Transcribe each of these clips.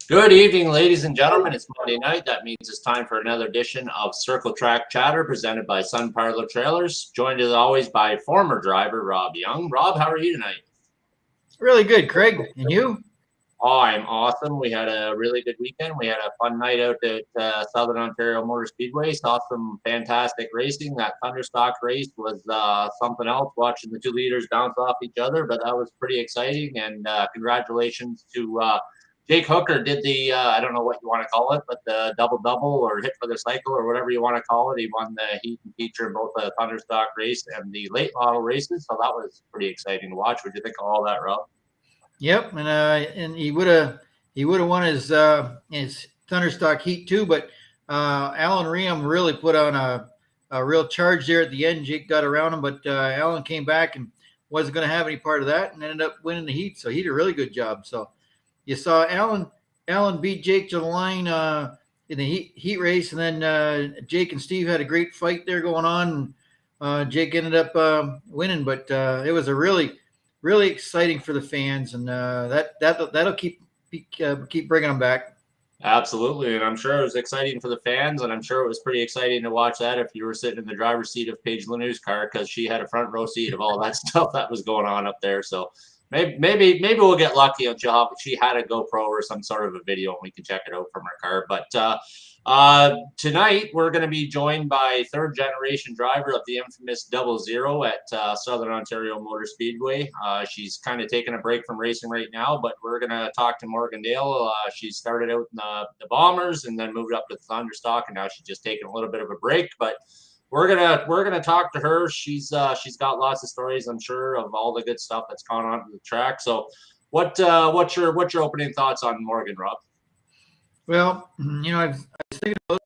Good evening, ladies and gentlemen. It's Monday night. That means it's time for another edition of Circle Track Chatter presented by Sun Parlor Trailers. Joined as always by former driver Rob Young. Rob, how are you tonight? Really good, Craig. And you? Oh, I'm awesome. We had a really good weekend. We had a fun night out at Southern Ontario Motor Speedway. Saw some fantastic racing. That Thunderstock race was something else, watching the two leaders bounce off each other, but that was pretty exciting. And congratulations to Jake Hooker did the, I don't know what you want to call it, but the double-double or hit for the cycle or whatever you want to call it. He won the heat and feature in both the Thunderstock race and the late model races. So that was pretty exciting to watch. What do you think of all that, Rob? Yep, and he would have won his Thunderstock heat too, but Alan Riem really put on a real charge there at the end. Jake got around him, but Alan came back and wasn't going to have any part of that and ended up winning the heat. So he did a really good job. So you saw Alan beat Jake to the line in the heat race, and then Jake and Steve had a great fight there going on. And, Jake ended up winning, but it was a really exciting for the fans, and that'll keep bringing them back. Absolutely, and I'm sure it was exciting for the fans, and I'm sure it was pretty exciting to watch that if you were sitting in the driver's seat of Paige Lanou's car, because she had a front row seat of all that stuff that was going on up there. So maybe we'll get lucky and she had a GoPro or some sort of a video, and we can check it out from her car. But tonight we're going to be joined by third generation driver of the infamous 00 at Southern Ontario Motor Speedway. She's kind of taking a break from racing right now, but we're going to talk to Morgan Dale. She started out in the Bombers and then moved up to Thunderstock, and now she's just taking a little bit of a break. But we're gonna talk to her. She's got lots of stories, I'm sure, of all the good stuff that's gone on to the track. So what's your opening thoughts on Morgan, Rob? Well, I was thinking about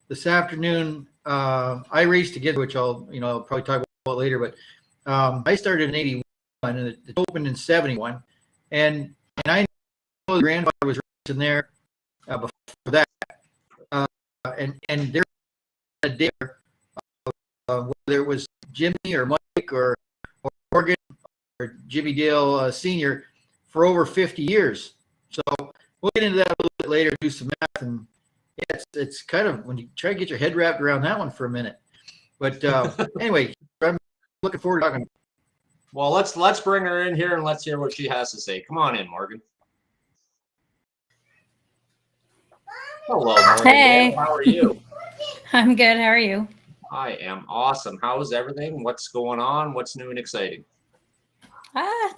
this afternoon. I raced together, which I'll probably talk about later. But I started in '81 and it opened in '71, and I know the grandfather was racing there before that, and there a day, whether it was Jimmy or Mike or Morgan or Jimmy Dale Sr. for over 50 years. So we'll get into that a little bit later, do some math, and yeah, it's kind of when you try to get your head wrapped around that one for a minute. But anyway, I'm looking forward to talking. Well, let's bring her in here and let's hear what she has to say. Come on in, Morgan. Hello, Morgan. Hey. How are you? I'm good. How are you? I am awesome. How's everything? What's going on? What's new and exciting?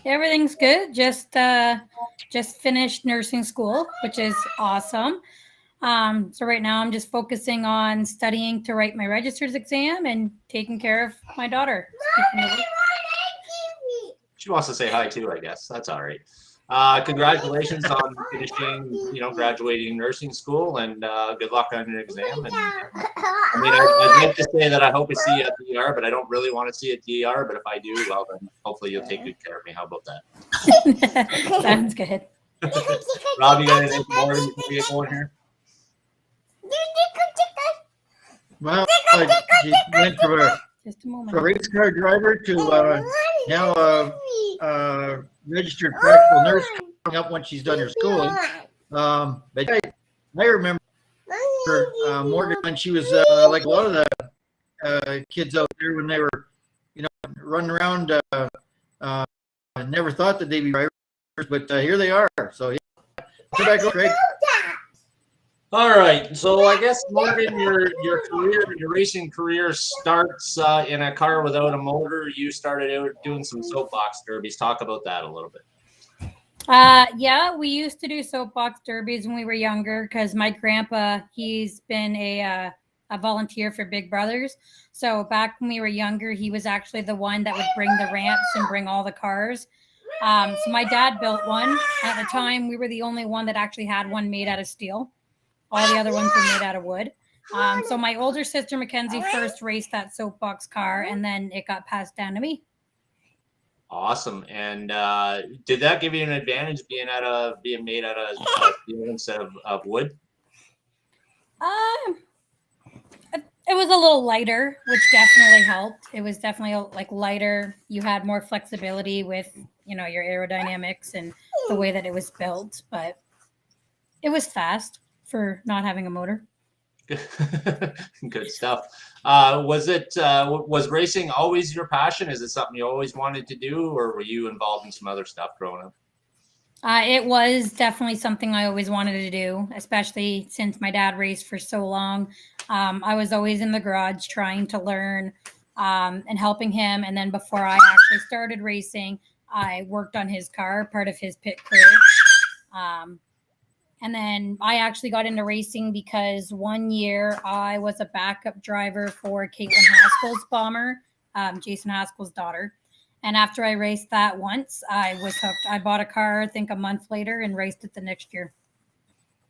Everything's good. Just finished nursing school, which is awesome. So right now I'm just focusing on studying to write my register's exam and taking care of my daughter. She wants to say hi too, I guess. That's all right. Congratulations on finishing, graduating nursing school, and good luck on your exam. And I mean, I'd like to say that I hope I see you at the ER, but I don't really want to see you at the ER. But if I do, well, then hopefully you'll take good care of me. How about that? Sounds good. Rob, you got anything more before we get going here? Well, she went from a race car driver to now a registered practical nurse coming up when she's done her schooling. But I remember Morgan when she was like a lot of the kids out there when they were, running around. I never thought that they'd be drivers, but here they are. So yeah, come back, Craig. All right, so I guess Morgan, your racing career starts in a car without a motor. You started out doing some soapbox derbies. Talk about that a little bit. Yeah, we used to do soapbox derbies when we were younger because my grandpa, he's been a volunteer for Big Brothers. So back when we were younger, he was actually the one that would bring the ramps and bring all the cars. So my dad built one. At the time, we were the only one that actually had one made out of steel. All the other ones were made out of wood. So my older sister, Mackenzie, first raced that soapbox car, and then it got passed down to me. Awesome. And did that give you an advantage being made out of steel instead of wood? It was a little lighter, which definitely helped. It was definitely lighter. You had more flexibility with, your aerodynamics and the way that it was built. But It was fast for not having a motor. Good stuff. Was racing always your passion? Is it something you always wanted to do, or were you involved in some other stuff growing up? It was definitely something I always wanted to do, especially since my dad raced for so long. I was always in the garage trying to learn and helping him. And then before I actually started racing, I worked on his car, part of his pit crew. And then I actually got into racing because one year I was a backup driver for Caitlin Haskell's bomber, Jason Haskell's daughter. And after I raced that once, I was hooked. I bought a car, I think a month later, and raced it the next year.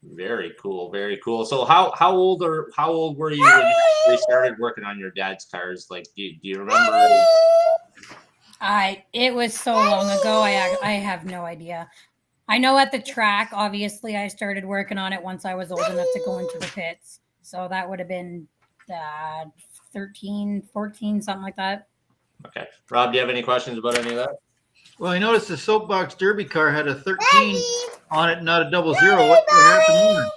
Very cool, very cool. So how old were you when you started working on your dad's cars? Like, do you remember? It was so long ago. I have no idea. I know at the track, obviously, I started working on it once I was old enough to go into the pits. So that would have been 13, 14, something like that. Okay. Rob, do you have any questions about any of that? Well, I noticed the Soapbox Derby car had a 13 on it, not a 00. What happened there?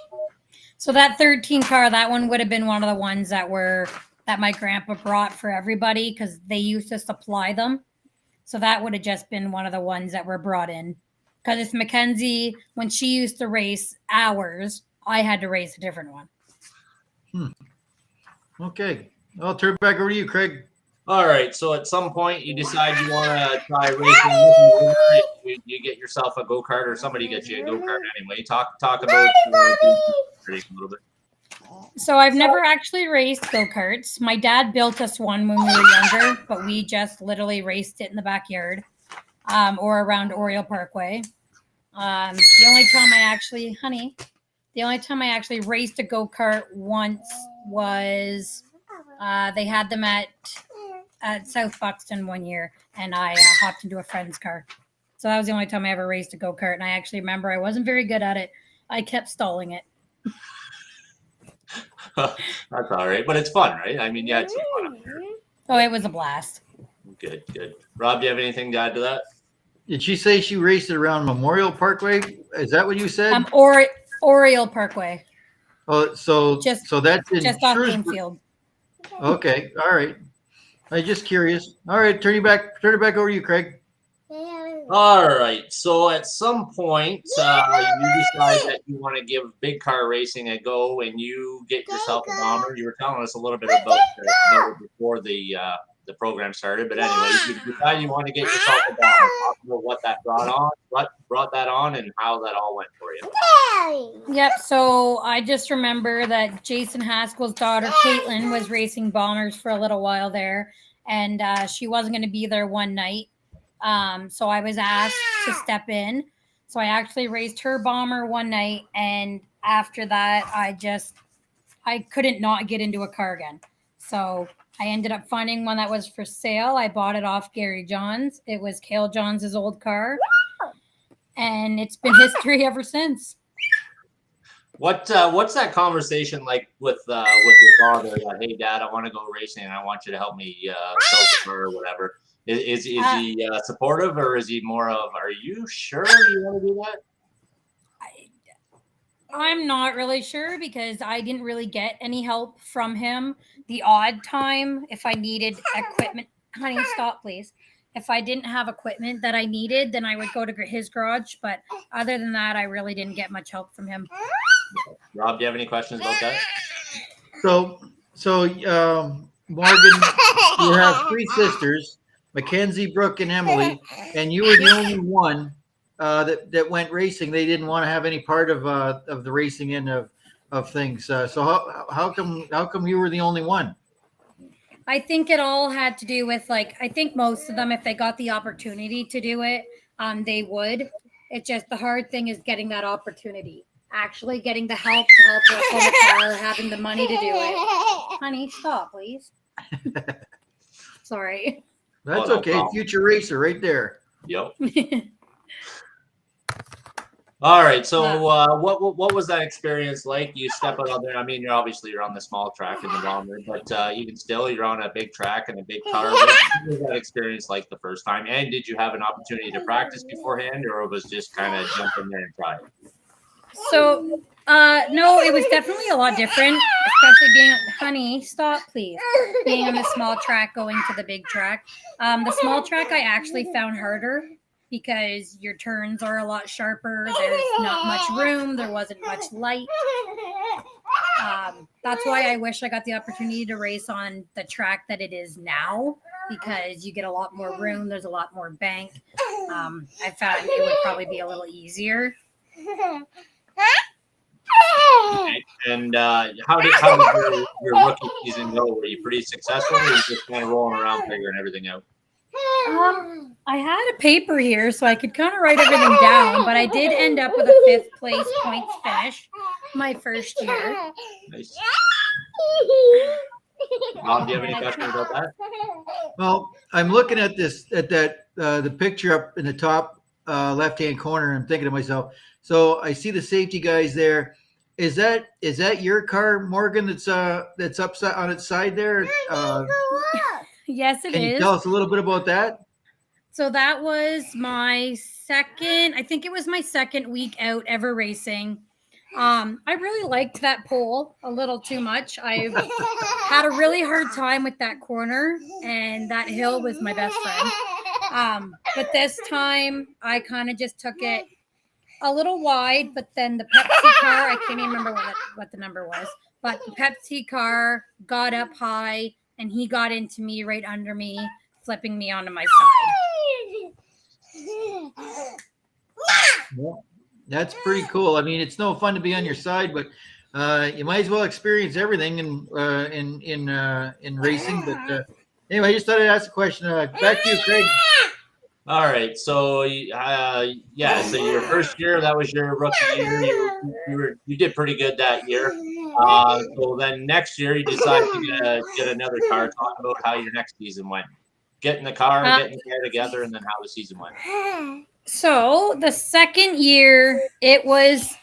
So that 13 car, that one would have been one of the ones that my grandpa brought for everybody because they used to supply them. So that would have just been one of the ones that were brought in. Because it's Mackenzie, when she used to race ours, I had to race a different one. Okay. I'll turn it back over to you, Craig. All right. So at some point you decide you want to try racing. You get yourself a go-kart, or somebody gets you a go-kart anyway. Talk about racing a little bit. So I've never actually raced go-karts. My dad built us one when we were younger, but we just literally raced it in the backyard or around Oriole Parkway. The only time I actually raced a go-kart once was they had them at South Buxton one year, and I hopped into a friend's car. So that was the only time I ever raced a go-kart, and I actually remember I wasn't very good at it. I kept stalling it. That's all right, but it's fun, right? I mean, yeah, it's fun up there. Oh, it was a blast. Good. Rob, do you have anything to add to that? Did she say she raced it around Memorial Parkway? Is that what you said? Oriole Parkway. Oh, so that's in just off Shrewsbury. Greenfield. Okay, all right. I'm just curious. All right, turn it back over to you, Craig. All right. So at some point, you decide that you want to give big car racing a go, and you get yourself a bomber. You were telling us a little bit about before the program started, but anyway, you decide you want to get yourself a bomber. Talk about what brought that on, and how that all went for you. Yep. So I just remember that Jason Haskell's daughter Caitlin was racing bombers for a little while there, and she wasn't going to be there one night. So I was asked to step in. So I actually raced her bomber one night, and after that, I couldn't not get into a car again. So I ended up finding one that was for sale. I bought it off Gary Johns. It was Cale Johns' old car, and it's been history ever since. What's that conversation like with your father? That, hey, Dad, I want to go racing, and I want you to help me sell the car or whatever. Is he supportive, or is he more of, are you sure you want to do that? I'm not really sure because I didn't really get any help from him. The odd time, if I needed equipment, honey, stop, please. If I didn't have equipment that I needed, then I would go to his garage. But other than that, I really didn't get much help from him. Rob, do you have any questions about that? So Morgan, you have three sisters, Mackenzie, Brooke, and Emily, and you were the only one that went racing. They didn't want to have any part of the racing end of things. So how come you were the only one? I think it all had to do with, like, I think most of them, if they got the opportunity to do it, they would. It's just the hard thing is getting that opportunity. Actually getting the help to help with the car, having the money to do it. Honey, stop, please. Sorry. That's okay. No, future racer right there. Yep. All right. So what was that experience like? You step out there. I mean, you're on the small track in the bomber, but even still, you're on a big track and a big car. What was that experience like the first time? And did you have an opportunity to practice beforehand, or it was just kind of jump in there and try it? So, no, it was definitely a lot different, especially being, honey, stop, please. Being on the small track going to the big track. The small track I actually found harder because your turns are a lot sharper. There's not much room. There wasn't much light. That's why I wish I got the opportunity to race on the track that it is now, because you get a lot more room. There's a lot more bank. I found it would probably be a little easier. Okay. And how did your rookie season go? Were you pretty successful, or were you just kind of rolling around figuring everything out? I had a paper here so I could kind of write everything down, but I did end up with a 5th place points finish my first year. Nice. Bob, do you have any questions about that? Well, I'm looking at the picture up in the top left-hand corner. And I'm thinking to myself, so I see the safety guys there. Is that your car, Morgan? That's upside on its side there. Yes, it Can you is. tell us a little bit about that? So that was my second. I think it was my second week out ever racing. I really liked that pole a little too much. I had a really hard time with that corner, and that hill was my best friend. But this time I kind of just took it a little wide, but then the Pepsi car, I can't even remember what the number was, but the Pepsi car got up high and he got into me right under me, flipping me onto my side. Well, that's pretty cool. I mean, it's no fun to be on your side, but you might as well experience everything in racing. But anyway, I just thought I'd ask a question. Back to you, Craig. All right. So, yeah. So your first year, that was your rookie year. You did pretty good that year. So then next year, you decided to get another car. Talk about how your next season went. Getting the car, getting the car together, and then how the season went. So the second year, it was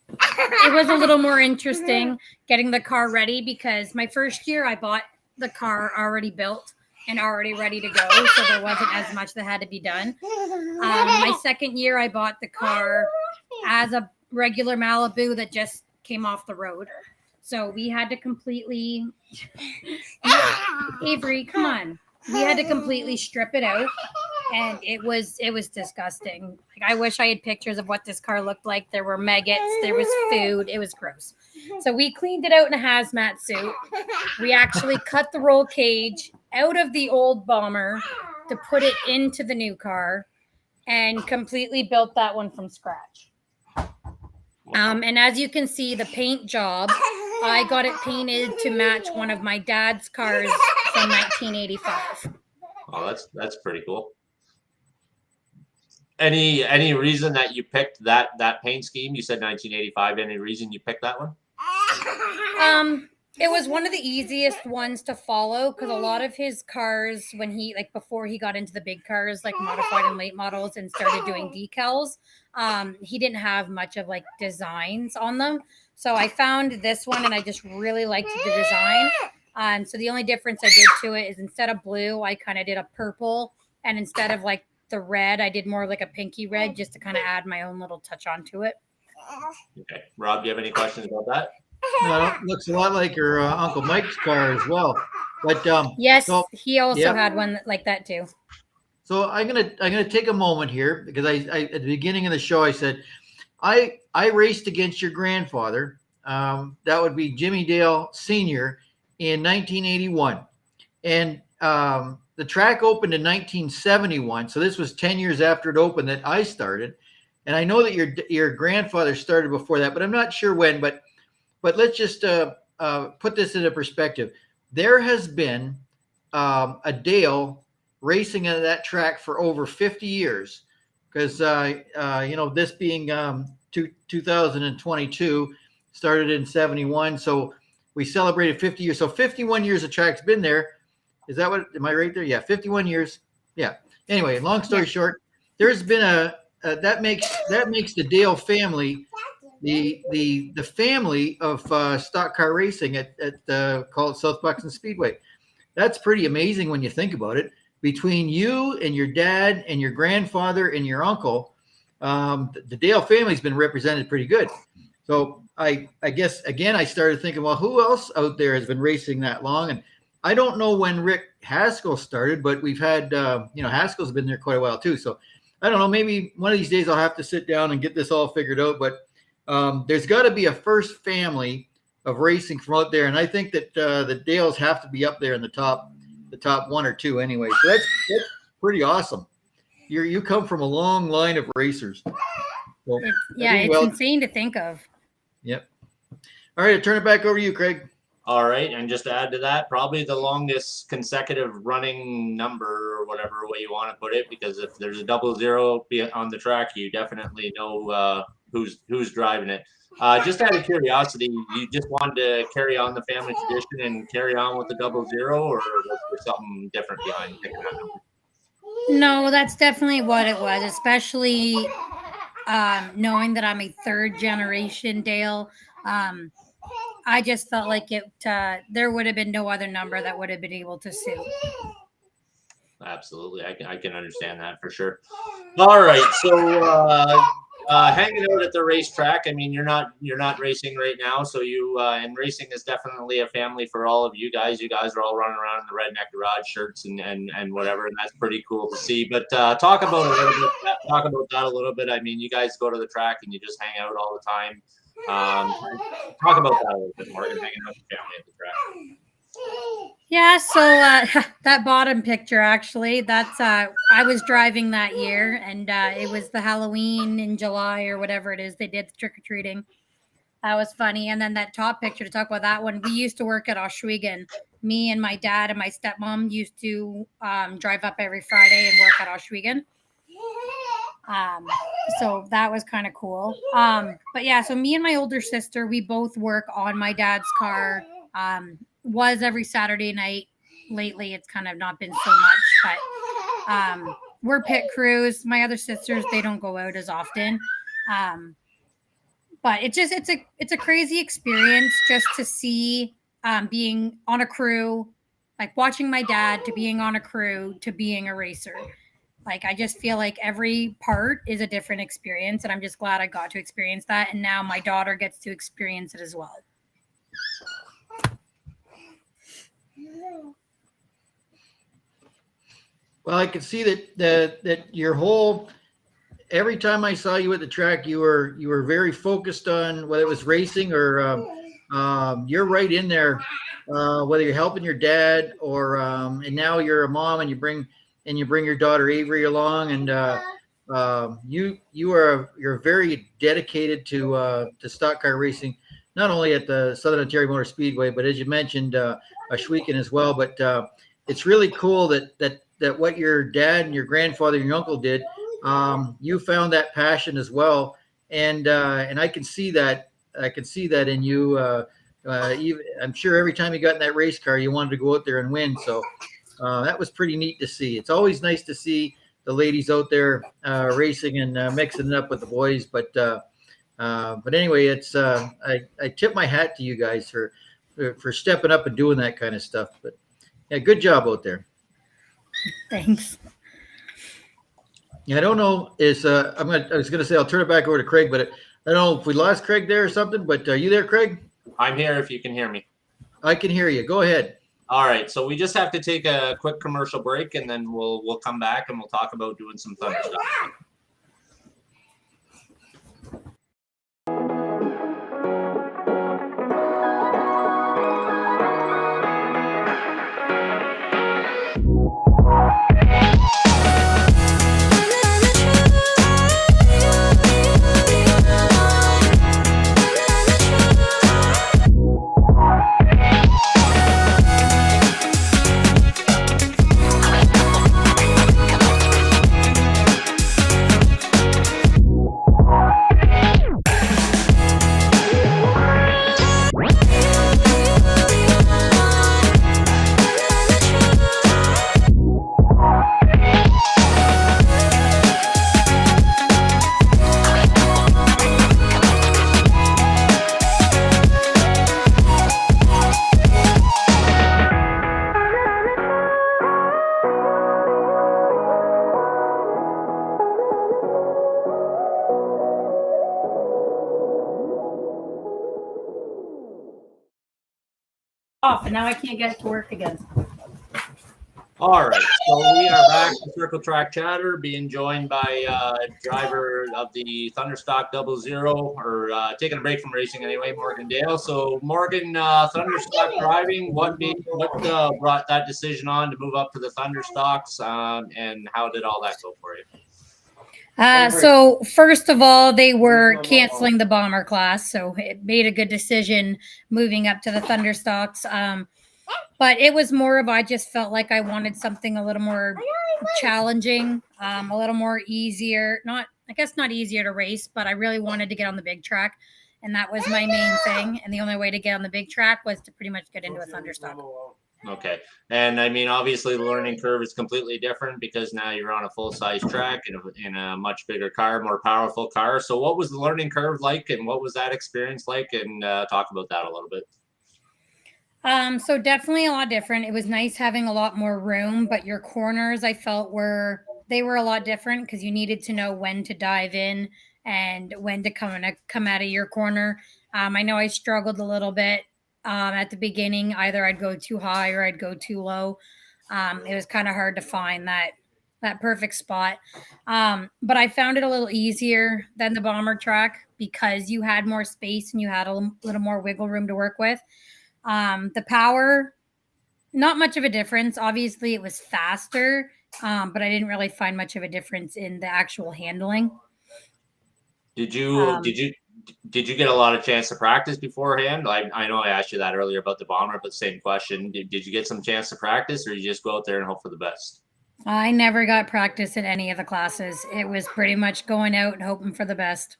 a little more interesting getting the car ready, because my first year I bought the car already built and already ready to go, so there wasn't as much that had to be done. My second year I bought the car as a regular Malibu that just came off the road, so we had to completely Avery, come on, we had to completely strip it out. And it was disgusting. Like, I wish I had pictures of what this car looked like. There were maggots, there was food. It was gross. So we cleaned it out in a hazmat suit. We actually cut the roll cage out of the old Bomber to put it into the new car, and completely built that one from scratch. And as you can see, the paint job, I got it painted to match one of my dad's cars from 1985. Oh, that's pretty cool. Any reason that you picked that paint scheme? You said 1985. Any reason you picked that one? It was one of the easiest ones to follow, because a lot of his cars, when he, like, before he got into the big cars, like modified and late models, and started doing decals, he didn't have much of like designs on them. So I found this one and I just really liked the design. So the only difference I did to it is, instead of blue, I kind of did a purple, and instead of like the red, I did more like a pinky red, just to kind of add my own little touch onto it. Okay, Rob, do you have any questions about that? No, it looks a lot like your Uncle Mike's car as well. But yes, so, he also yeah. had one like that too. So I'm gonna take a moment here, because I at the beginning of the show I said I raced against your grandfather. That would be Jimmy Dale Sr. in 1981, and the track opened in 1971. So this was 10 years after it opened that I started. And I know that your grandfather started before that, but I'm not sure when. But let's just put this into perspective. There has been a Dale racing at that track for over 50 years, because this being 2022, started in 71. So we celebrated 50 years. So 51 years the track's been there. Is that what, am I right there? Yeah, 51 years. Yeah. Anyway, long story short, there's been that makes the Dale family the family of stock car racing at call it South Buxton Speedway. That's pretty amazing when you think about it. Between you and your dad and your grandfather and your uncle, the Dale family's been represented pretty good. So I guess again I started thinking, well, who else out there has been racing that long? And I don't know when Rick Haskell started, but we've had Haskell's been there quite a while too. So I don't know. Maybe one of these days I'll have to sit down and get this all figured out. But there's got to be a first family of racing from out there, and I think that the Dales have to be up there in the top 1 or 2 anyway. So that's pretty awesome. You come from a long line of racers. So, it's insane to think of. Yep. All right, I'll turn it back over to you, Craig. All right, and just to add to that, probably the longest consecutive running number, or whatever way you want to put it, because if there's a 00 on the track, you definitely know who's driving it. Just out of curiosity, you just wanted to carry on the family tradition and carry on with the 00, or was there something different behind picking that number? No, that's definitely what it was, especially knowing that I'm a 3rd generation Dale. I just felt like there would have been no other number that would have been able to suit. Absolutely. I can understand that for sure. All right. So hanging out at the racetrack, I mean, you're not racing right now. So and racing is definitely a family for all of you guys. You guys are all running around in the Redneck Garage shirts and whatever. And that's pretty cool to see. But talk about that a little bit. I mean, you guys go to the track and you just hang out all the time. Talk about that a little bit more, hanging out with the family at the track. Yeah, so that bottom picture, actually, that's I was driving that year, and it was the Halloween in July or whatever it is. They did the trick-or-treating. That was funny. And then that top picture, to talk about that one, we used to work at Ohsweken. Me and my dad and my stepmom used to drive up every Friday and work at Ohsweken. So that was kind of cool. But yeah, so me and my older sister, we both work on my dad's car. Was every Saturday night. Lately, it's kind of not been so much, but we're pit crews. My other sisters, they don't go out as often. But it's a crazy experience just to see being on a crew, like watching my dad to being on a crew to being a racer. Like, I just feel like every part is a different experience, and I'm just glad I got to experience that. And now my daughter gets to experience it as well. Well, I can see that your whole, every time I saw you at the track, you were very focused on whether it was racing or you're right in there, whether you're helping your dad or and now you're a mom and you bring your daughter Avery along, and you're very dedicated to stock car racing, not only at the Southern Ontario Motor Speedway, but as you mentioned, Ohsweken as well. But it's really cool that what your dad and your grandfather and your uncle did, you found that passion as well, and I can see that. I can see that in you. I'm sure every time you got in that race car, you wanted to go out there and win. So that was pretty neat to see. It's always nice to see the ladies out there racing and mixing it up with the boys. But anyway, it's I tip my hat to you guys for stepping up and doing that kind of stuff. But yeah, good job out there. Thanks. Yeah, I don't know. I was going to say I'll turn it back over to Craig, but I don't know if we lost Craig there or something. But are you there, Craig? I'm here if you can hear me. I can hear you. Go ahead. All right, so we just have to take a quick commercial break, and then we'll come back and we'll talk about doing some Thunder stuff. off, and now I can't get it to work again. All right, so we are back to Circle Track Chatter, being joined by driver of the Thunderstock 00, or taking a break from racing anyway, Morgan Dale. So Morgan, Thunderstock driving, what brought that decision on to move up to the Thunderstocks, and how did all that go for you? So first of all, they were canceling the bomber class, so it made a good decision moving up to the Thunderstocks. But it was more of I just felt like I wanted something a little more challenging, a little more easier. Not easier to race, but I really wanted to get on the big track, and that was my main thing. And the only way to get on the big track was to pretty much get into a Thunderstock. Okay. And I mean, obviously the learning curve is completely different because now you're on a full-size track in a much bigger car, more powerful car. So what was the learning curve like, and what was that experience like? And talk about that a little bit. So definitely a lot different. It was nice having a lot more room, but your corners I felt were a lot different because you needed to know when to dive in and when to come out of your corner. I know I struggled a little bit at the beginning. Either I'd go too high or I'd go too low. It was kind of hard to find that perfect spot. But I found it a little easier than the bomber track because you had more space and you had a little more wiggle room to work with. The power, not much of a difference. Obviously, it was faster, but I didn't really find much of a difference in the actual handling. Did you get a lot of chance to practice beforehand? I know I asked you that earlier about the bomber, but same question. Did you get some chance to practice, or you just go out there and hope for the best? I never got practice in any of the classes. It was pretty much going out and hoping for the best.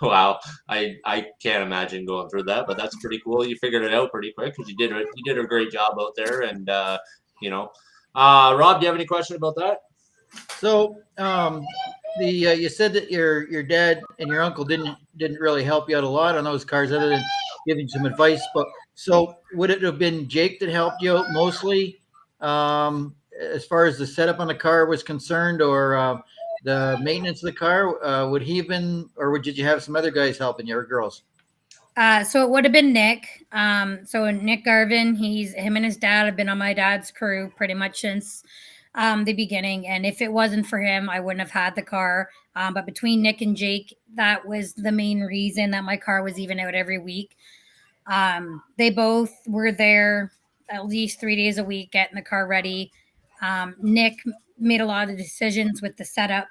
Wow, I can't imagine going through that, but that's pretty cool. You figured it out pretty quick because you did a great job out there, and Rob, do you have any question about that? So you said that your dad and your uncle didn't really help you out a lot on those cars, other than giving some advice. But so would it have been Jake that helped you out mostly, as far as the setup on the car was concerned, or the maintenance of the car? Would he have been, or did you have some other guys helping you, or girls? So it would have been Nick. So Nick Garvin, him and his dad have been on my dad's crew pretty much since the beginning. And if it wasn't for him, I wouldn't have had the car. But between Nick and Jake, that was the main reason that my car was even out every week. They both were there at least 3 days a week getting the car ready. Nick made a lot of decisions with the setup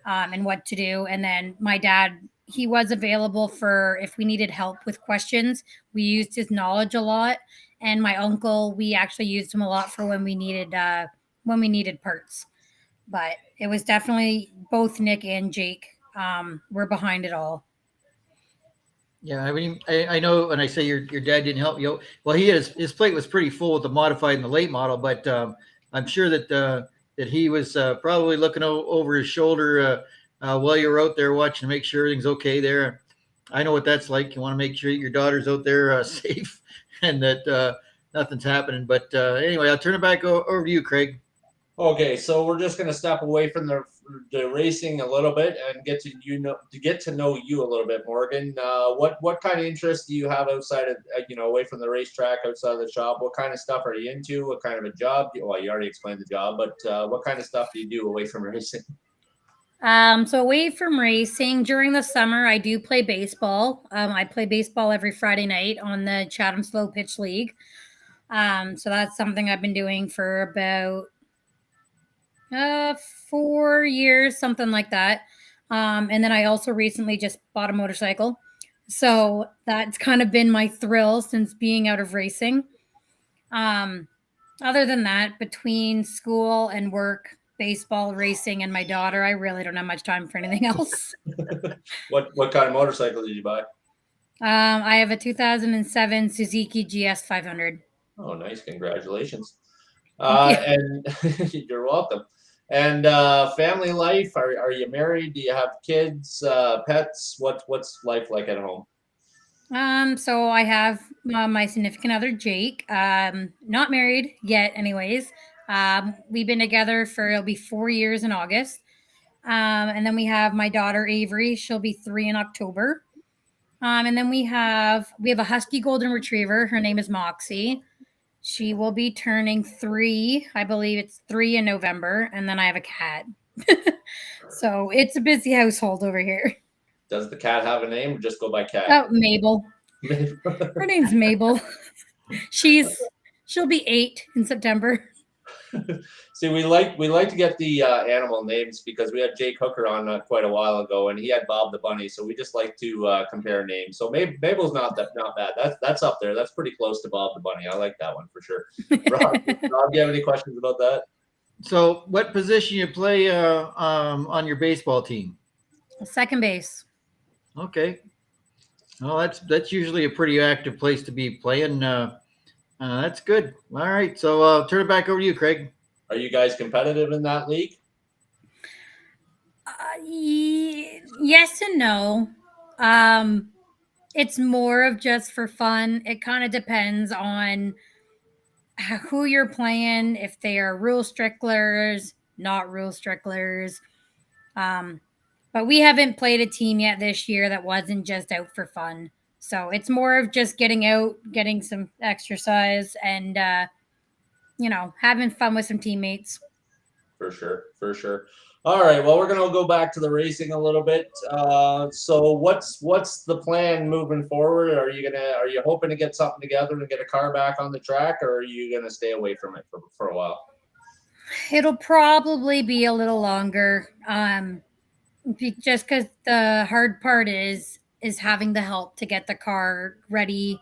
and what to do. And then my dad, he was available for if we needed help with questions. We used his knowledge a lot. And my uncle, we actually used him a lot for when we needed parts. But it was definitely both Nick and Jake were behind it all. Yeah, I mean, I know when I say your dad didn't help you, well, his plate was pretty full with the modified and the late model, but I'm sure that he was probably looking over his shoulder while you were out there watching to make sure everything's okay there. I know what that's like. You want to make sure your daughter's out there safe and that nothing's happening. But anyway, I'll turn it back over to you, Craig. Okay, so we're just going to step away from the racing a little bit and get to know you a little bit, Morgan. What kind of interests do you have outside of away from the racetrack, outside of the shop? What kind of stuff are you into? What kind of a job? Well, you already explained the job, but what kind of stuff do you do away from racing? So away from racing, during the summer, I do play baseball. I play baseball every Friday night on the Chatham Slow Pitch League. So that's something I've been doing for about 4 years, something like that. And then I also recently just bought a motorcycle. So that's kind of been my thrill since being out of racing. Other than that, between school and work, baseball, racing, and my daughter, I really don't have much time for anything else. What kind of motorcycle did you buy? I have a 2007 Suzuki GS 500. Oh, nice. Congratulations. Thank you. And you're welcome. And family life, are you married? Do you have kids, pets? What's life like at home? So I have my significant other, Jake. Not married yet, anyways. We've been together it'll be 4 years in August. And then we have my daughter, Avery. She'll be 3 in October. And then we have a husky golden retriever. Her name is Moxie. She will be turning 3. I believe it's 3 in November. And then I have a cat. So it's a busy household over here. Does the cat have a name or just go by cat? Oh, Mabel. Her name's Mabel. She'll be 8 in September. See, we like to get the animal names because we had Jake Hooker on quite a while ago, and he had Bob the Bunny. So we just like to compare names. So Mabel's not bad. That's up there. That's pretty close to Bob the Bunny. I like that one for sure. Rob, do you have any questions about that? So, what position you play on your baseball team? Second base. Okay. Well, that's usually a pretty active place to be playing. That's good. All right. So I'll turn it back over to you, Craig. Are you guys competitive in that league? Yes and no. It's more of just for fun. It kind of depends on who you're playing, if they are rule stricklers, not rule stricklers. But we haven't played a team yet this year that wasn't just out for fun. So it's more of just getting out, getting some exercise, and having fun with some teammates. For sure. All right. Well, we're gonna go back to the racing a little bit. So what's the plan moving forward? Are you hoping to get something together and get a car back on the track, or are you gonna stay away from it for a while? It'll probably be a little longer. Just because the hard part is having the help to get the car ready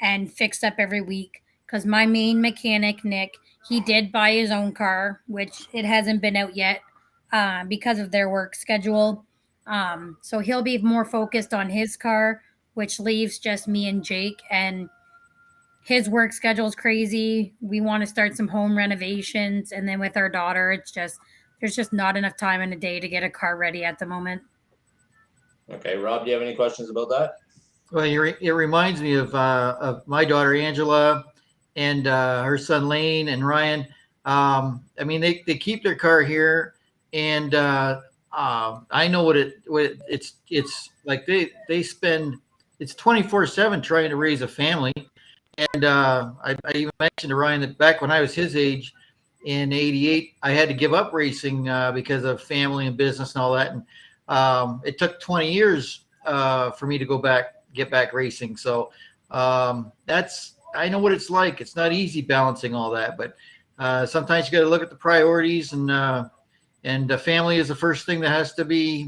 and fixed up every week. Because my main mechanic, Nick, he did buy his own car, which it hasn't been out yet because of their work schedule. So he'll be more focused on his car, which leaves just me and Jake. And his work schedule is crazy. We want to start some home renovations. And then with our daughter, there's just not enough time in a day to get a car ready at the moment. Okay, Rob, do you have any questions about that? Well, it reminds me of my daughter Angela and her son Lane and Ryan. I mean, they keep their car here, and I know what it's like. They spend it's 24/7 trying to raise a family, and I even mentioned to Ryan that back when I was his age in '88, I had to give up racing because of family and business and all that, and it took 20 years for me to get back racing. So I know what it's like. It's not easy balancing all that, but sometimes you got to look at the priorities, and the family is the first thing that has to be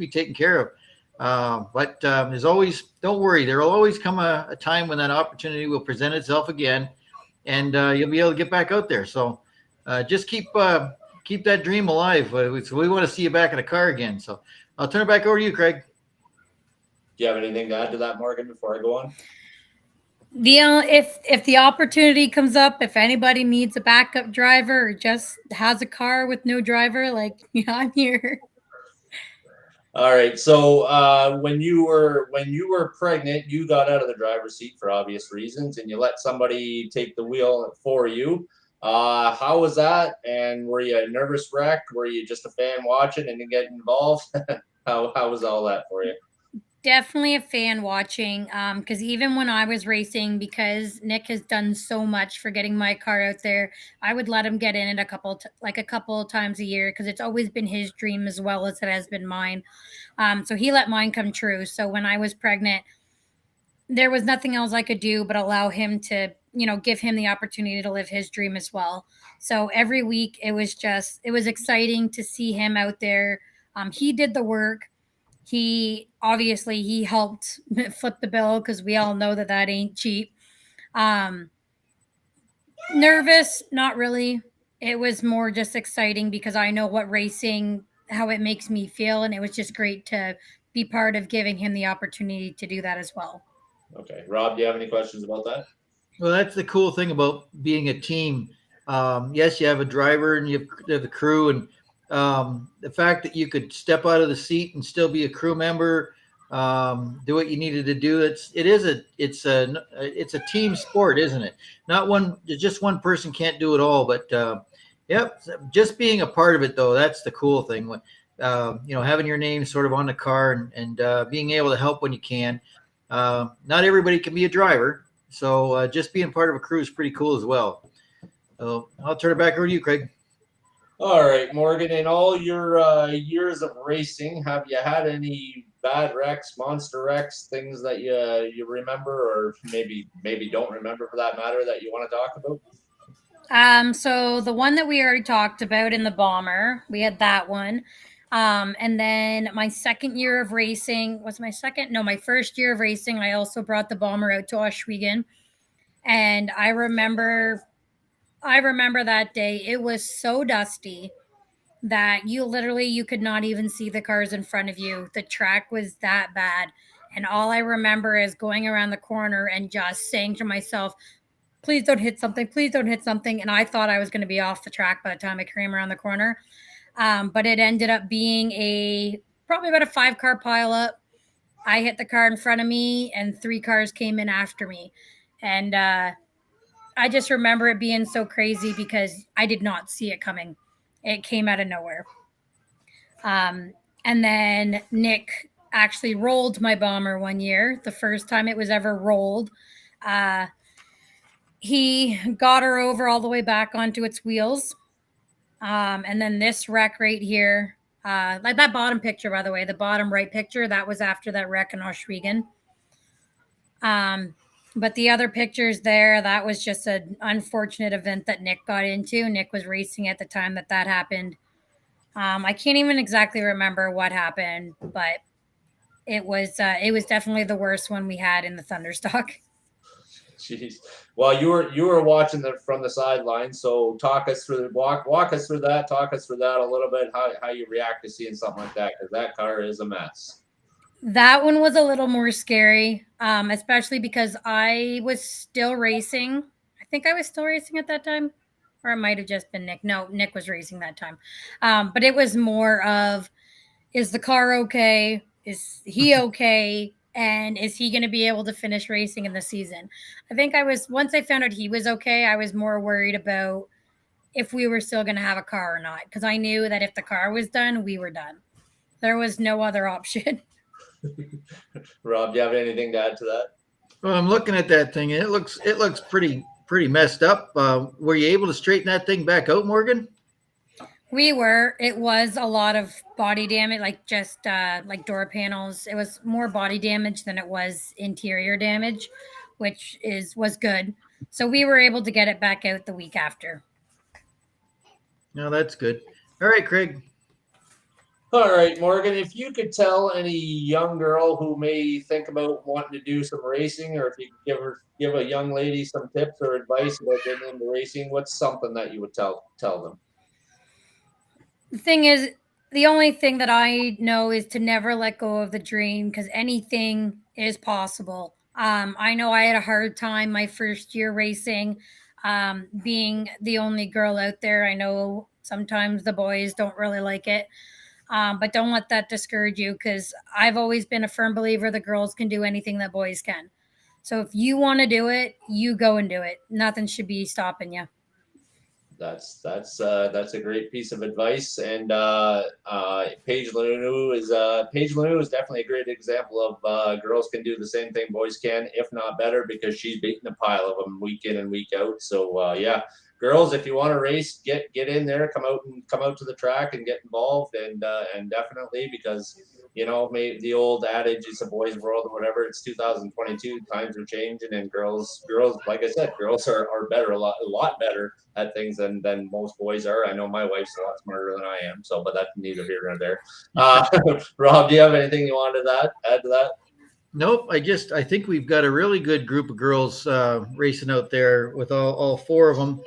taken care of. But there's always, don't worry, there will always come a time when that opportunity will present itself again, and you'll be able to get back out there. So just keep that dream alive. We want to see you back in a car again. So I'll turn it back over to you, Craig. Do you have anything to add to that, Morgan, before I go on? If the opportunity comes up, if anybody needs a backup driver or just has a car with no driver, I'm here. All right. So when you were pregnant, you got out of the driver's seat for obvious reasons, and you let somebody take the wheel for you. How was that? And were you a nervous wreck? Were you just a fan watching and didn't get involved? How was all that for you? Definitely a fan watching, because even when I was racing, because Nick has done so much for getting my car out there, I would let him get in it a couple of times a year, because it's always been his dream as well as it has been mine. So he let mine come true. So when I was pregnant, there was nothing else I could do but allow him to, give him the opportunity to live his dream as well. So every week it was exciting to see him out there. He did the work. He helped flip the bill, because we all know that ain't cheap. Nervous, not really. It was more just exciting because I know how it makes me feel. And it was just great to be part of giving him the opportunity to do that as well. Okay. Rob, do you have any questions about that? Well, that's the cool thing about being a team. Yes, you have a driver and you have the crew, and the fact that you could step out of the seat and still be a crew member, do what you needed to do. It's a team sport, isn't it? Just one person can't do it all, but just being a part of it though, that's the cool thing. When having your name sort of on the car and being able to help when you can. Not everybody can be a driver, so just being part of a crew is pretty cool as well. So I'll turn it back over to you, Craig. All right, Morgan, in all your years of racing, have you had any bad wrecks, monster wrecks, things that you remember, or maybe don't remember for that matter, that you want to talk about? So the one that we already talked about in the bomber, we had that one. And then my second year of racing was my first year of racing. I also brought the bomber out to Ohsweken. And I remember that day. It was so dusty that you could not even see the cars in front of you. The track was that bad. And all I remember is going around the corner and just saying to myself, please don't hit something. Please don't hit something. And I thought I was going to be off the track by the time I came around the corner. But it ended up being probably about a 5-car pileup. I hit the car in front of me and 3 cars came in after me. And I just remember it being so crazy because I did not see it coming. It came out of nowhere. And then Nick actually rolled my bomber one year, the first time it was ever rolled. He got her over all the way back onto its wheels. And then this wreck right here, like that bottom picture, by the way, the bottom right picture, that was after that wreck in Ohsweken. But the other pictures there, that was just an unfortunate event that Nick got into. Nick was racing at the time that happened. I can't even exactly remember what happened, but it was definitely the worst one we had in the Thunderstock. Jeez. Well, you were watching from the sidelines, so talk us through that. Talk us through that a little bit. How you react to seeing something like that, because that car is a mess. That one was a little more scary, especially because I was still racing. I think I was still racing at that time, or it might have just been Nick. No, Nick was racing that time. But it was more of, is the car okay? Is he okay? And is he going to be able to finish racing in the season? I think once I found out he was okay, I was more worried about if we were still going to have a car or not. Because I knew that if the car was done, we were done. There was no other option. Rob, do you have anything to add to that? Well, I'm looking at that thing, and it looks pretty messed up. Were you able to straighten that thing back out, Morgan? We were. It was a lot of body damage, like just like door panels. It was more body damage than it was interior damage, which was good. So we were able to get it back out the week after. No, that's good. All right, Craig. All right, Morgan, if you could tell any young girl who may think about wanting to do some racing, or if you could give a young lady some tips or advice about getting into racing, what's something that you would tell them? The thing is, the only thing that I know is to never let go of the dream, because anything is possible. I know I had a hard time my first year racing, being the only girl out there. I know sometimes the boys don't really like it. But don't let that discourage you, because I've always been a firm believer that girls can do anything that boys can. So if you want to do it, you go and do it. Nothing should be stopping you. That's a great piece of advice. And Paige Lanoux is definitely a great example of girls can do the same thing boys can, if not better, because she's beating a pile of them week in and week out. So yeah. Girls, if you want to race, get in there, come out to the track and get involved, and definitely, because maybe the old adage, it's a boys' world or whatever. It's 2022, times are changing, and girls, like I said, girls are better, a lot better at things than most boys are. I know my wife's a lot smarter than I am, but that's neither here nor there. Rob, do you have anything you wanted to add to that? Nope. I think we've got a really good group of girls racing out there with all 4 of them.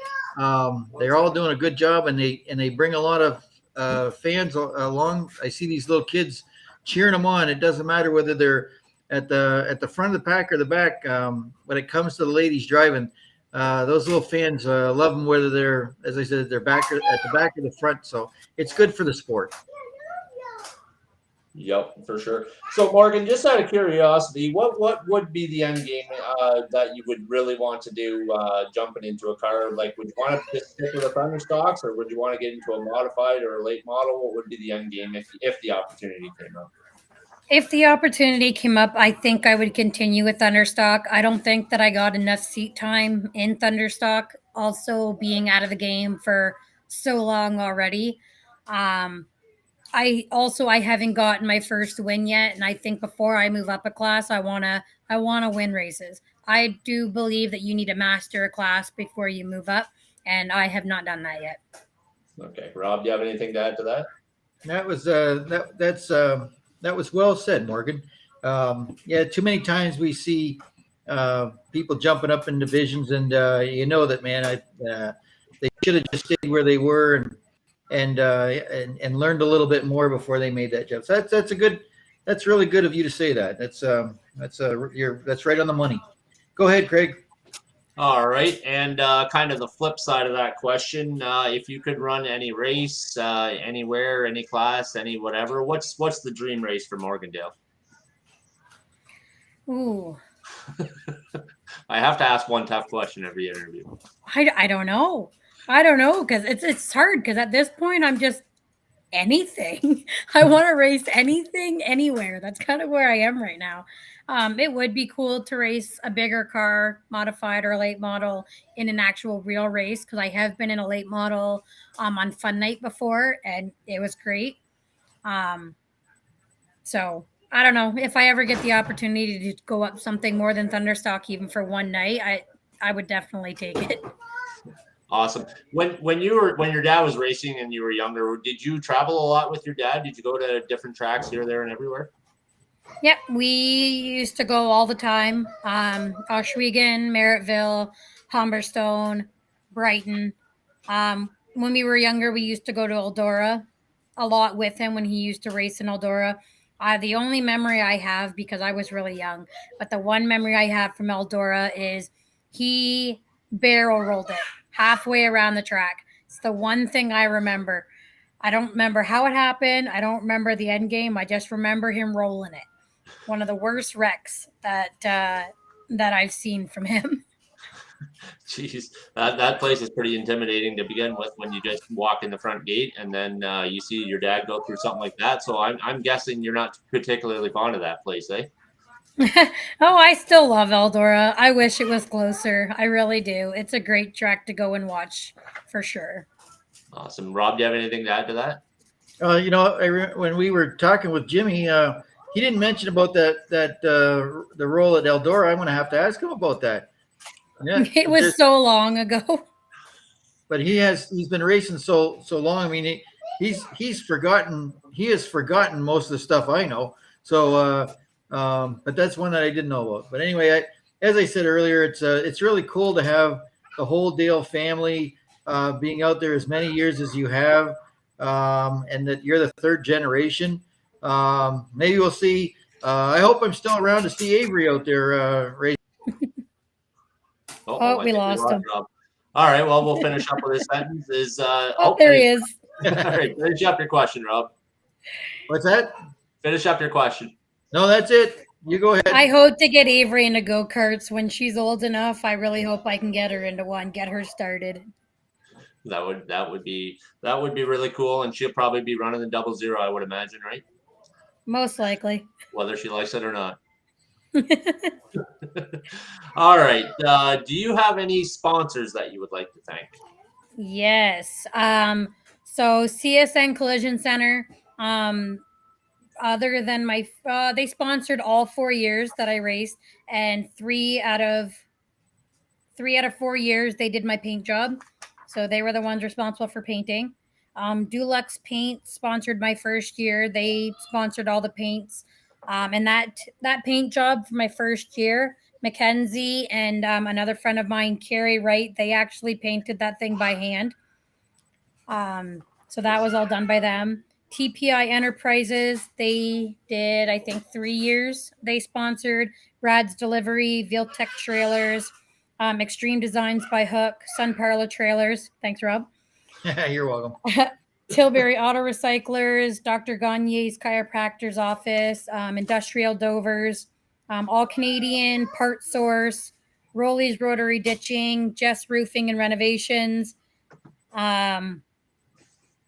They're all doing a good job, and they bring a lot of fans along. I see these little kids cheering them on. It doesn't matter whether they're at the front of the pack or the back. When it comes to the ladies driving, those little fans love them, whether they're, as I said, they're back at the back or the front. So it's good for the sport. Yep, for sure. So, Morgan, just out of curiosity, what would be the end game that you would really want to do jumping into a car? Like, would you want to just stick with the Thunderstocks, or would you want to get into a modified or a late model? What would be the end game if the opportunity came up? If the opportunity came up, I think I would continue with Thunderstock. I don't think that I got enough seat time in Thunderstock, also being out of the game for so long already. Um, I haven't gotten my first win yet, and I think before I move up a class, I wanna win races. I do believe that you need to master a class before you move up, and I have not done that yet. Okay, Rob, do you have anything to add to that? That was well said, Morgan. Yeah, too many times we see people jumping up in divisions, and you know that, man. They should have just stayed where they were and learned a little bit more before they made that jump. So that's a good. That's really good of you to say that. That's right on the money. Go ahead, Craig. All right, and kind of the flip side of that question, if you could run any race, anywhere, any class, any whatever, what's the dream race for Morgandale? Ooh, I have to ask one tough question every interview. I don't know. I don't know because it's hard because at this point I'm just anything. I want to race anything, anywhere. That's kind of where I am right now. It would be cool to race a bigger car, modified or late model, in an actual real race because I have been in a late model on Fun Night before, and it was great. Um, so I don't know if I ever get the opportunity to go up something more than Thunderstock, even for one night. I would definitely take it. Awesome. When your dad was racing and you were younger, did you travel a lot with your dad? Did you go to different tracks here, there, and everywhere? Yep, we used to go all the time. Oswego, Merrittville, Humberstone, Brighton. When we were younger, we used to go to Eldora a lot with him when he used to race in Eldora. The only memory I have, because I was really young, but the one memory I have from Eldora is he barrel rolled it halfway around the track. It's the one thing I remember. I don't remember how it happened. I don't remember the end game. I just remember him rolling it. One of the worst wrecks that I've seen from him. Jeez, that place is pretty intimidating to begin with when you just walk in the front gate and then you see your dad go through something like that. So I'm guessing you're not particularly fond of that place, eh? Oh, I still love Eldora. I wish it was closer. I really do. It's a great track to go and watch for sure. Awesome. Rob, do you have anything to add to that? When we were talking with Jimmy, he didn't mention about the role at Eldora. I'm going to have to ask him about that. Yeah, It was so long ago. but he's been racing so long. I mean, he's forgotten. He has forgotten most of the stuff I know. So, but that's one that I didn't know about. But anyway, as I said earlier, it's really cool to have the whole Dale family being out there as many years as you have, and that you're the third generation. Maybe we'll see. I hope I'm still around to see Avery out there racing. Oh, I we think lost him. Rob. All right, well, we'll finish up with this sentence. There he is. All right, finish up your question, Rob. What's that? Finish up your question. No, that's it. You go ahead. I hope to get Avery into go-karts when she's old enough. I really hope I can get her into one, get her started. That would be really cool, and she'll probably be running the 00, I would imagine, right? Most likely. Whether she likes it or not. All right. Do you have any sponsors that you would like to thank? Yes. So CSN Collision Center. Other than they sponsored all 4 years that I raced, and 3 out of 4 years they did my paint job. So they were the ones responsible for painting. Dulux Paint sponsored my first year. They sponsored all the paints. And that paint job for my first year, Mackenzie and another friend of mine, Carrie Wright, they actually painted that thing by hand. So that was all done by them. TPI Enterprises, they did, I think, 3 years. They sponsored Brad's Delivery, Viltech Trailers, Extreme Designs by Hook, Sun Parlor Trailers. Thanks, Rob. You're welcome. Tilbury Auto Recyclers, Dr. Gagne's Chiropractor's Office, Industrial Dovers, All Canadian, Part Source, Rolly's Rotary Ditching, Jess Roofing and Renovations,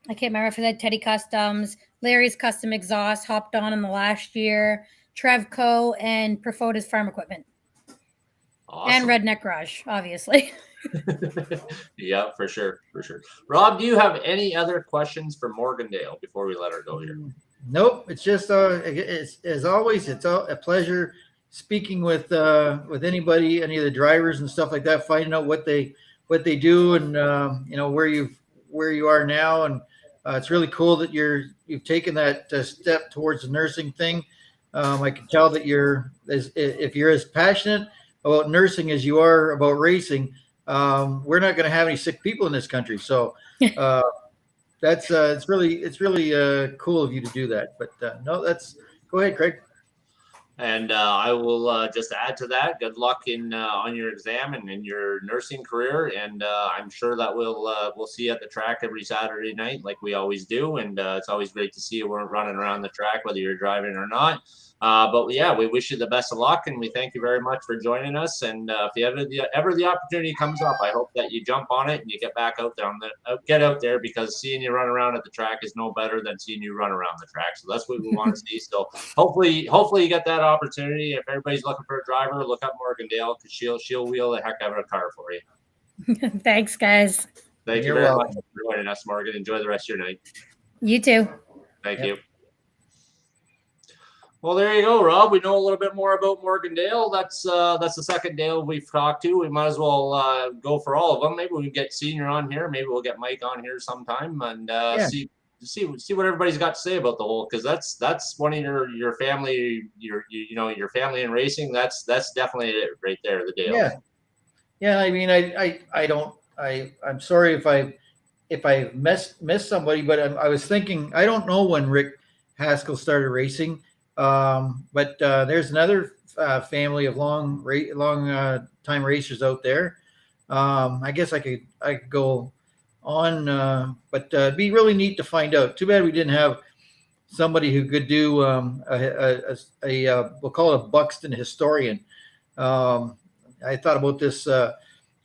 I can't remember if it Teddy Customs, Larry's Custom Exhaust hopped on in the last year, Trevco, and Profota's Farm Equipment. Awesome. And Redneck Garage, obviously. Yeah, for sure. Rob, do you have any other questions for Morgandale before we let her go here? Nope. It's just it's, as always, it's a pleasure speaking with anybody, any of the drivers and stuff like that, finding out what they do and where you are now, and it's really cool that you've taken that step towards the nursing thing. I can tell that if you're as passionate about nursing as you are about racing. We're not going to have any sick people in this country, so that's it's really cool of you to do that. But no, go ahead, Craig. And I will just add to that. Good luck on your exam and in your nursing career. And I'm sure that we'll see you at the track every Saturday night, like we always do. And it's always great to see you running around the track, whether you're driving or not. But yeah, we wish you the best of luck, and we thank you very much for joining us. And if you ever the opportunity comes up, I hope that you jump on it and you get back out there get out there, because seeing you run around at the track is no better than seeing you run around the track. So that's what we want to see. So hopefully you get that opportunity. If everybody's looking for a driver, look up Morgandale, because she'll wheel the heck out of a car for you. Thanks, guys. Thank you very much for joining us, Morgan. Enjoy the rest of your night. You too. Thank you. Well, there you go, Rob. We know a little bit more about Morgandale. That's the second Dale we've talked to. We might as well go for all of them. Maybe we can get Senior on here. Maybe we'll get Mike on here sometime and see what everybody's got to say about the whole, because that's one of your family, your family in racing. That's definitely it right there, the Dale. Yeah. I mean, I'm sorry if I missed somebody, but I was thinking, I don't know when Rick Haskell started racing. But there's another family of long time racers out there. I guess I could go on, but it'd be really neat to find out. Too bad we didn't have somebody who could do we'll call it a Buxton historian. I thought about this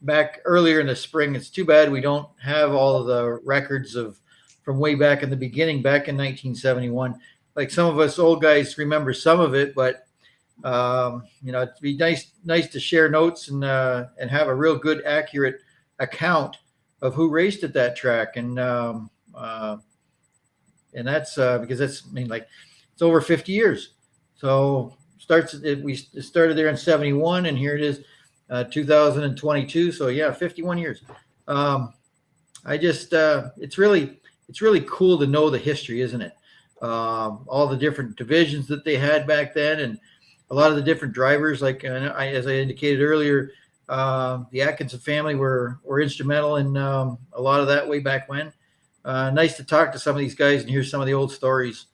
back earlier in the spring. It's too bad we don't have all of the records from way back in the beginning, back in 1971. Like some of us old guys remember some of it, but it'd be nice to share notes and have a real good, accurate account of who raced at that track, and that's because it's it's over 50 years. So we started there in 71, and here it is, 2022. So yeah, 51 years. It's really cool to know the history, isn't it? All the different divisions that they had back then, and a lot of the different drivers, like as I indicated earlier, the Atkinson family were instrumental in a lot of that way back when. Nice to talk to some of these guys and hear some of the old stories.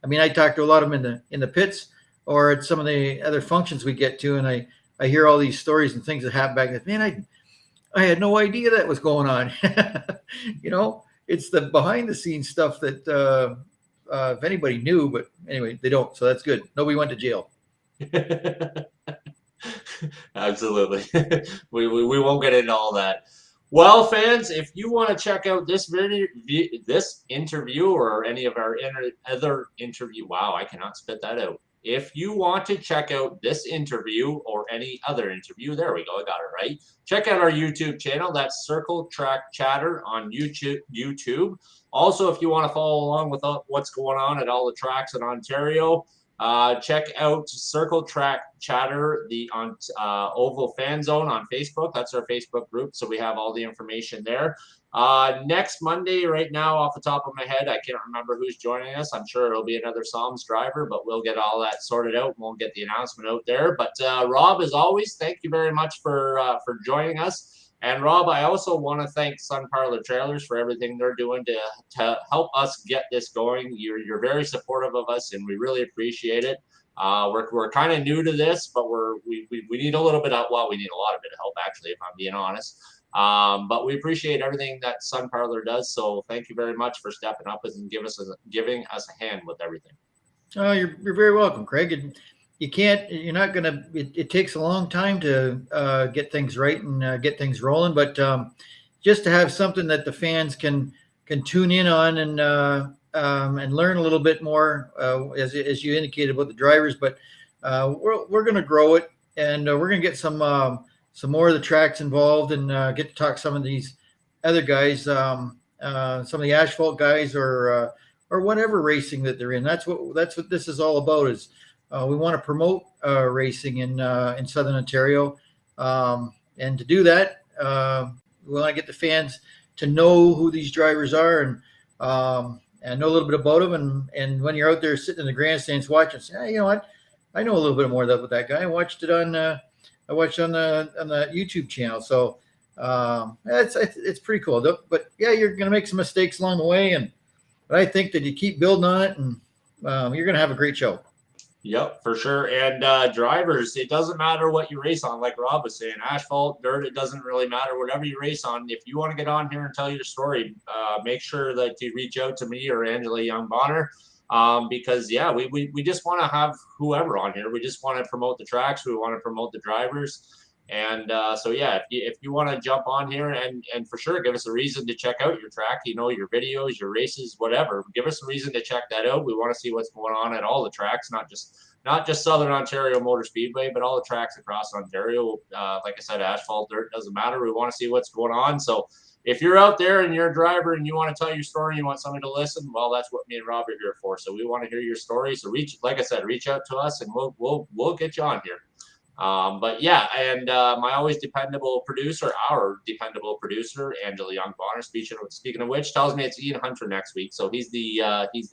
I mean, I talk to a lot of them in the pits or at some of the other functions we get to, and I hear all these stories and things that happened back then. Man, I had no idea that was going on. It's the behind the scenes stuff that if anybody knew, but anyway, they don't. So that's good. Nobody went to jail. Absolutely. we won't get into all that. Well, fans, if you want to check out this interview or any of our other interview, wow, I cannot spit that out. If you want to check out this interview or any other interview, there we go, I got it right. Check out our YouTube channel. That's Circle Track Chatter on YouTube. Also, if you want to follow along with what's going on at all the tracks in Ontario, check out Circle Track Chatter, on Oval Fan Zone on Facebook. That's our Facebook group, so we have all the information there. Next Monday, right now, off the top of my head, I can't remember who's joining us. I'm sure it'll be another Psalms driver, but we'll get all that sorted out and we'll get the announcement out there. But Rob, as always, thank you very much for joining us. And Rob, I also want to thank Sun Parlor Trailers for everything they're doing to help us get this going. You're very supportive of us, and we really appreciate it. We're kind of new to this, but we need a little bit of, well, we need a lot of bit of help, actually, if I'm being honest. But we appreciate everything that Sun Parlor does. So thank you very much for stepping up and giving us a hand with everything. Oh, you're very welcome, Craig. And you're not going to, it takes a long time to get things right and get things rolling. But just to have something that the fans can can tune in on and learn a little bit more, as you indicated about the drivers. But we're going to grow it, and we're going to get some more of the tracks involved, and get to talk to some of these other guys, some of the asphalt guys, or whatever racing that they're in. That's what this is all about. Is we want to promote racing in Southern Ontario, and to do that, we want to get the fans to know who these drivers are, and know a little bit about them. And when you're out there sitting in the grandstands watching, say, hey, you know what? I know a little bit more about that guy. I watched it on the YouTube channel. So it's pretty cool. But yeah, you're going to make some mistakes along the way, but I think that you keep building on it, and you're going to have a great show. Yep, for sure. And drivers, it doesn't matter what you race on, like Rob was saying, asphalt, dirt, it doesn't really matter. Whatever you race on, if you want to get on here and tell your story, make sure that you reach out to me or Angela Young Bonner, because yeah, we just want to have whoever on here. We just want to promote the tracks. We want to promote the drivers. And so yeah, if you want to jump on here and for sure give us a reason to check out your track, your videos, your races, whatever, give us a reason to check that out. We want to see what's going on at all the tracks, not just Southern Ontario Motor Speedway, but all the tracks across Ontario. Like I said, asphalt, dirt, doesn't matter. We want to see what's going on. So if you're out there and you're a driver and you want to tell your story, you want somebody to listen, well, that's what me and Rob are here for. So we want to hear your story. So like I said, reach out to us and we'll get you on here. But yeah, and my always dependable producer, our dependable producer, Angela Young Bonner, speaking of which, tells me it's Ian Hunter next week. So he's the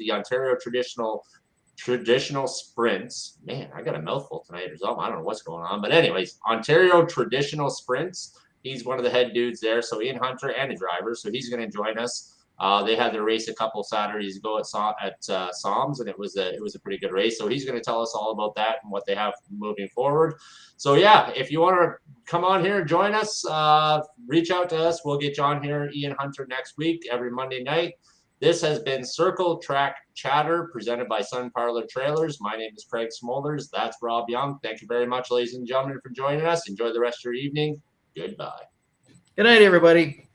Ontario traditional sprints. Man, I got a mouthful tonight or something. I don't know what's going on. But anyways, Ontario traditional sprints. He's one of the head dudes there. So Ian Hunter and a driver. So he's going to join us. They had their race a couple Saturdays ago at Soms, and it was a pretty good race. So he's going to tell us all about that and what they have moving forward. So yeah, if you want to come on here and join us, reach out to us. We'll get you on here, Ian Hunter, next week, every Monday night. This has been Circle Track Chatter presented by Sun Parlor Trailers. My name is Craig Smolders. That's Rob Young. Thank you very much, ladies and gentlemen, for joining us. Enjoy the rest of your evening. Goodbye. Good night, everybody.